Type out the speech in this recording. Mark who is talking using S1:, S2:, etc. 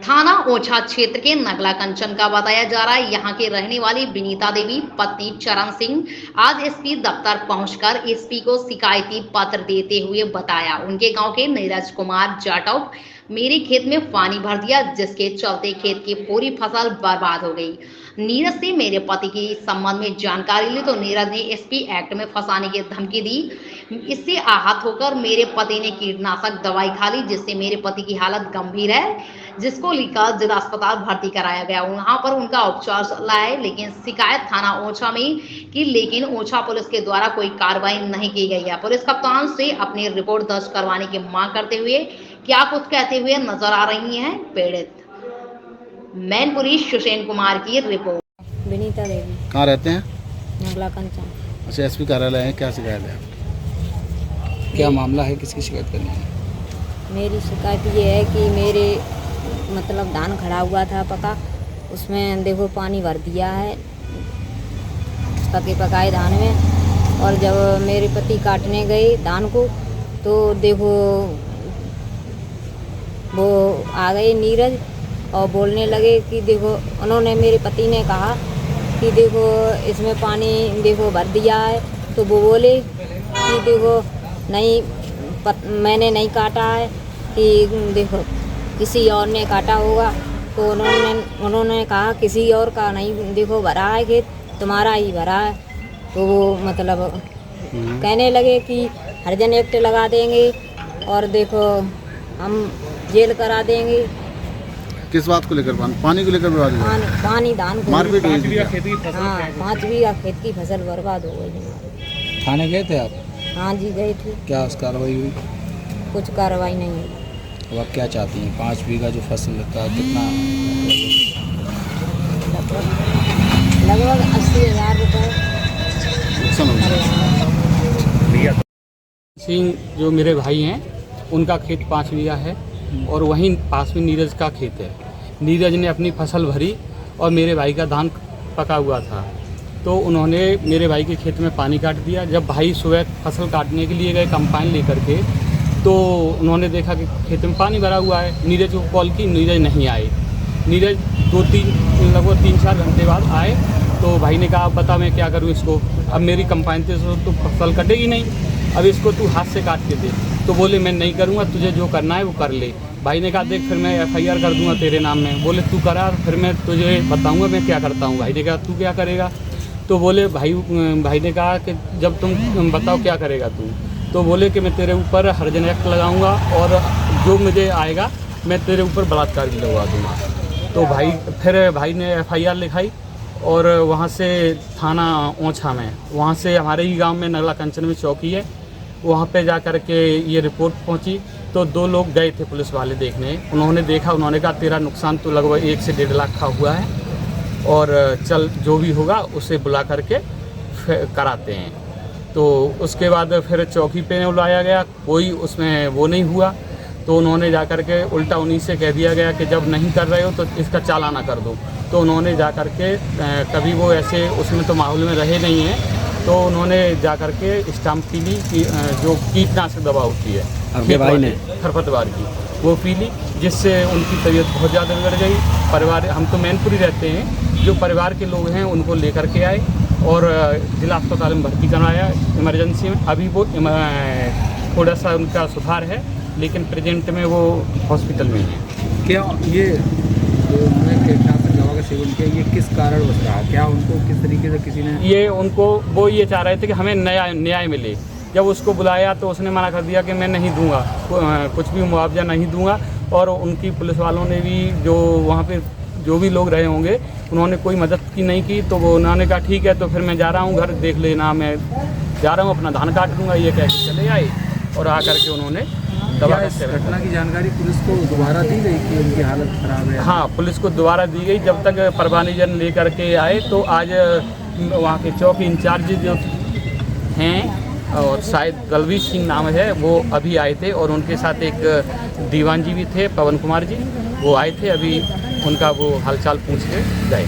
S1: थाना ओछा क्षेत्र के नगला कंचन का बताया जा रहा है। यहाँ के रहने वाली विनीता देवी पत्नी चरण सिंह आज एसपी दफ्तर पहुंचकर एसपी को शिकायती पत्र देते हुए बताया, उनके गांव के नीरज कुमार जाटव मेरे खेत में पानी भर दिया, जिसके चलते खेत की पूरी फसल बर्बाद हो गई। नीरज से मेरे पति के संबंध में जानकारी ली तो नीरज ने एसपी एक्ट में फंसाने की धमकी दी। इससे आहत होकर मेरे पति ने कीटनाशक दवाई खा ली, जिससे मेरे पति की हालत गंभीर है, जिसको लेकर जिला अस्पताल भर्ती कराया गया। वहां पर उनका उपचार चल रहा है, लेकिन शिकायत थाना ओछा में की, लेकिन ओछा पुलिस के द्वारा कोई कार्रवाई नहीं की गई है। पुलिस कप्तान से अपनी रिपोर्ट दर्ज करवाने की मांग करते हुए क्या कुछ कहते हुए नजर आ रही हैं पीड़ित। मैनपुरी सुषेण कुमार की रिपोर्ट।
S2: विनीता देवी।
S3: कहाँ रहते हैं?
S2: नगला कंचन।
S3: अच्छा, एसपी कार्यालय है, क्या शिकायत है?
S4: क्या मामला है, किसकी शिकायत करनी है?
S2: मेरी शिकायत ये है कि मेरे मतलब धान खड़ा हुआ था पका, उसमें देखो पानी भर दिया है पकाए धान में। और जब मेरे पति काटने गए धान को तो देखो वो आ गए नीरज और बोलने लगे कि देखो, उन्होंने मेरे पति ने कहा कि देखो इसमें पानी देखो भर दिया है, तो वो बोले कि देखो नहीं मैंने नहीं काटा है, कि देखो किसी और ने काटा होगा। तो उन्होंने कहा किसी और का नहीं, देखो भरा है खेत, तुम्हारा ही भरा है। तो वो मतलब कहने लगे कि हरिजन एक्ट लगा देंगे और देखो हम जेल करा देंगे।
S3: किस बात को लेकर? पानी को लेकर बर्बाद हुआ?
S2: पानी धान को
S3: मारपीट हुई?
S4: 5 बीघा खेत की फसल।
S2: हाँ, 5 बीघा खेत की फसल बर्बाद हो गई हमारी।
S4: थाने गए थे आप?
S2: हाँ जी, गए थे।
S4: क्या उस कार्रवाई हुई?
S2: कुछ कार्रवाई नहीं हुई।
S4: अब आप क्या चाहती हैं? 5 बीघा जो फसल का कितना?
S2: लगभग 80,000 रुपये।
S5: सिंह जो मेरे भाई हैं, उनका खेत 5 बीघा है और वहीं पास में नीरज का खेत है। नीरज ने अपनी फसल भरी और मेरे भाई का धान पका हुआ था, तो उन्होंने मेरे भाई के खेत में पानी काट दिया। जब भाई सुबह फसल काटने के लिए गए कंपाइन लेकर के, तो उन्होंने देखा कि खेत में पानी भरा हुआ है। नीरज को कॉल की, नीरज नहीं आए। नीरज लगभग 3-4 घंटे बाद आए, तो भाई ने कहा अब बता मैं क्या करूँ इसको, अब मेरी कंपाइन से तो फसल कटेगी नहीं, अब इसको तू हाथ से काट के दे। तो बोले मैं नहीं करूँगा, तुझे जो करना है वो कर ले। भाई ने कहा देख फिर मैं FIR कर दूंगा तेरे नाम में। बोले तू करा, फिर मैं तुझे बताऊंगा मैं क्या करता हूँ। भाई ने कहा तू क्या करेगा? तो बोले भाई ने कहा कि जब तुम बताओ क्या करेगा तू। तो बोले कि मैं तेरे ऊपर हरिजन एक्ट लगाऊंगा और जो मुझे आएगा मैं तेरे ऊपर बलात्कार भी लगवा दूँगा। तो भाई ने FIR लिखाई और वहाँ से थाना ओछा में, वहाँ से हमारे ही गांव में नगला कंचन में चौकी है, वहाँ पे जा कर के ये रिपोर्ट पहुँची। तो 2 लोग गए थे पुलिस वाले देखने, उन्होंने देखा, उन्होंने कहा तेरा नुकसान तो लगभग 1 से 1.5 लाख का हुआ है और चल जो भी होगा उसे बुला करके कराते हैं। तो उसके बाद फिर चौकी पे बुलाया गया, कोई उसमें वो नहीं हुआ। तो उन्होंने जा कर के उल्टा उन्हीं से कह दिया गया कि जब नहीं कर रहे हो तो इसका चालाना कर दो। तो उन्होंने जा कर के कभी वो ऐसे उसमें तो माहौल में रहे नहीं हैं, तो उन्होंने जा कर के स्टाम्प पी ली कि जो कीटनाशक दवा होती है
S4: आपके भाई ने
S5: खरपतवार की, वो पी ली, जिससे उनकी तबीयत बहुत ज़्यादा बिगड़ गई। परिवार, हम तो मैनपुरी रहते हैं, जो परिवार के लोग हैं उनको लेकर के आए और जिला अस्पताल में भर्ती कराया इमरजेंसी में। अभी वो थोड़ा सा उनका सुधार है, लेकिन प्रेजेंट में वो हॉस्पिटल में है।
S4: क्या ये जो उन्होंने कीटनाशक दवा का सेवन किया, ये किस कारण बच रहा है? क्या उनको किस तरीके से किसी ने
S5: ये उनको वो ये चाह रहे थे कि हमें न्याय मिले। जब उसको बुलाया तो उसने मना कर दिया कि मैं नहीं दूंगा, कुछ भी मुआवजा नहीं दूंगा। और उनकी पुलिस वालों ने भी, जो वहाँ पे जो भी लोग रहे होंगे, उन्होंने कोई मदद की नहीं की। तो वो उन्होंने कहा ठीक है, तो फिर मैं जा रहा हूँ घर, देख लेना, मैं जा रहा हूँ, अपना धान काट लूँगा, ये कह के चले आए। और आकर के उन्होंने
S4: घटना की जानकारी पुलिस को दोबारा दी गई कि उनकी हालत खराब है?
S5: हाँ, पुलिस को दोबारा दी गई। जब तक परवानीजन लेकर के आए तो आज वहाँ के चौकी इंचार्ज जो हैं और शायद दलवीर सिंह नाम है, वो अभी आए थे और उनके साथ एक दीवान जी भी थे, पवन कुमार जी, वो आए थे। अभी उनका वो हालचाल पूछ के गए।